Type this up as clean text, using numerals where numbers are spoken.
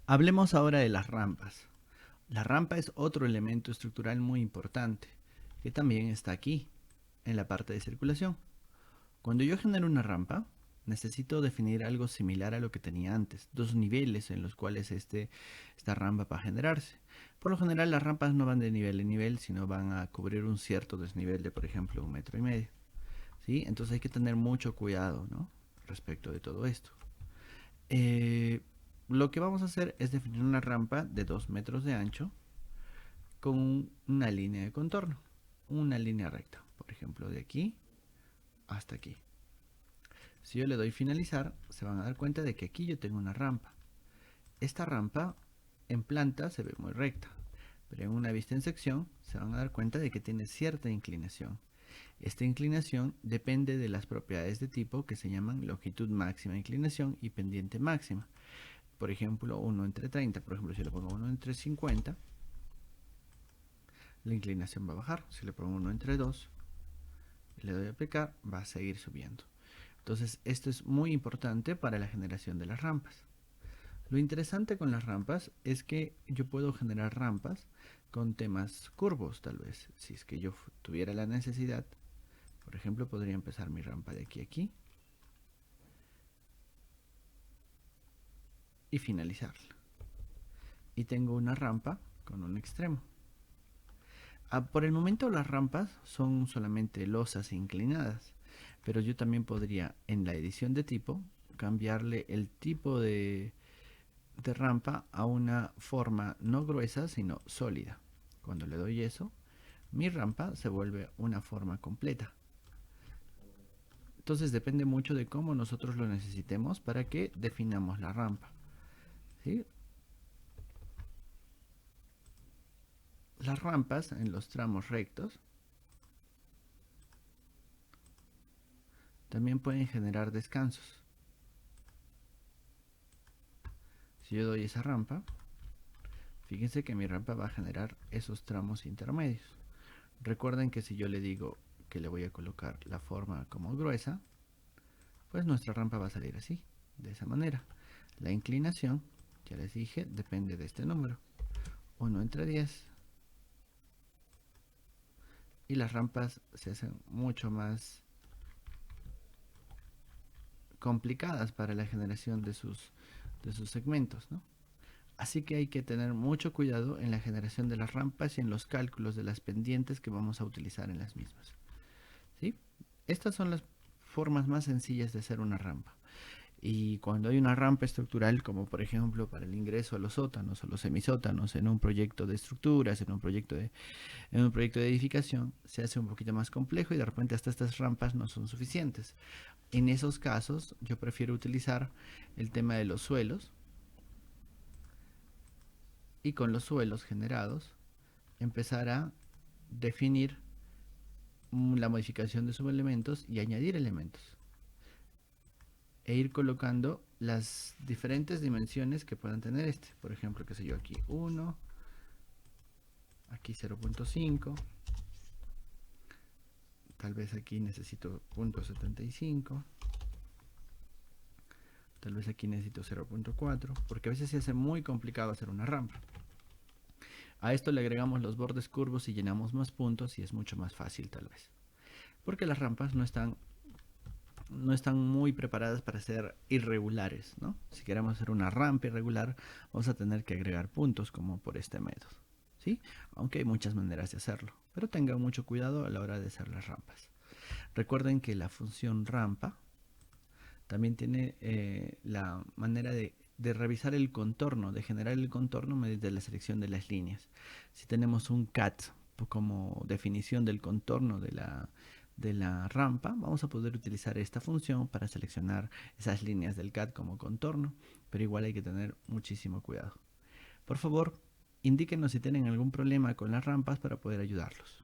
Hablemos ahora de las rampas. La rampa es otro elemento estructural muy importante, que también está aquí, en la parte de circulación. Cuando yo genero una rampa, necesito definir algo similar a lo que tenía antes, dos niveles en los cuales esta rampa va a generarse. Por lo general las rampas no van de nivel en nivel, sino van a cubrir un cierto desnivel de, por ejemplo, 1,5 metros. ¿Sí? Entonces hay que tener mucho cuidado, ¿no?, respecto de todo esto. Eh, lo que vamos a hacer es definir una rampa de 2 metros de ancho con una línea de contorno, una línea recta, por ejemplo, de aquí hasta aquí. Si yo le doy finalizar, se van a dar cuenta de que aquí yo tengo una rampa. Esta rampa en planta se ve muy recta, pero en una vista en sección se van a dar cuenta de que tiene cierta inclinación. Esta inclinación depende de las propiedades de tipo que se llaman longitud máxima de inclinación y pendiente máxima. Por ejemplo, 1/30. Por ejemplo, si le pongo 1/50, la inclinación va a bajar. Si le pongo 1/2 y le doy a aplicar, va a seguir subiendo. Entonces, esto es muy importante para la generación de las rampas. Lo interesante con las rampas es que yo puedo generar rampas con temas curvos, tal vez. Si es que yo tuviera la necesidad, por ejemplo, podría empezar mi rampa de aquí a aquí y finalizarla. Y tengo una rampa con un extremo. Por el momento las rampas son solamente losas e inclinadas, pero yo también podría en la edición de tipo cambiarle el tipo de rampa a una forma no gruesa sino sólida. Cuando le doy eso, mi rampa se vuelve una forma completa. Entonces depende mucho de cómo nosotros lo necesitemos para que definamos la rampa, ¿sí? Las rampas en los tramos rectos también pueden generar descansos. Si yo doy esa rampa, fíjense que mi rampa va a generar esos tramos intermedios. Recuerden que si yo le digo que le voy a colocar la forma como gruesa, pues nuestra rampa va a salir así, de esa manera. La inclinación, ya les dije, depende de este número, 1/10. Y las rampas se hacen mucho más complicadas para la generación de sus segmentos, ¿no? Así que hay que tener mucho cuidado en la generación de las rampas y en los cálculos de las pendientes que vamos a utilizar en las mismas, ¿sí? Estas son las formas más sencillas de hacer una rampa. Y cuando hay una rampa estructural, como por ejemplo para el ingreso a los sótanos o los semisótanos en un proyecto de estructuras, en un proyecto de edificación, se hace un poquito más complejo y de repente hasta estas rampas no son suficientes. En esos casos yo prefiero utilizar el tema de los suelos, y con los suelos generados empezar a definir la modificación de subelementos y añadir elementos e ir colocando las diferentes dimensiones que puedan tener este. Por ejemplo, qué sé yo, aquí 1, aquí 0.5, tal vez aquí necesito 0.75, tal vez aquí necesito 0.4, porque a veces se hace muy complicado hacer una rampa. A esto le agregamos los bordes curvos y llenamos más puntos y es mucho más fácil tal vez. Porque las rampas no están muy preparadas para ser irregulares, ¿no? Si queremos hacer una rampa irregular, vamos a tener que agregar puntos como por este método, ¿sí? Aunque hay muchas maneras de hacerlo, pero tengan mucho cuidado a la hora de hacer las rampas. Recuerden que la función rampa también tiene la manera de revisar el contorno, de generar el contorno mediante la selección de las líneas. Si tenemos un cat como definición del contorno de la rampa, vamos a poder utilizar esta función para seleccionar esas líneas del CAD como contorno, pero igual hay que tener muchísimo cuidado. Por favor, indíquenos si tienen algún problema con las rampas para poder ayudarlos.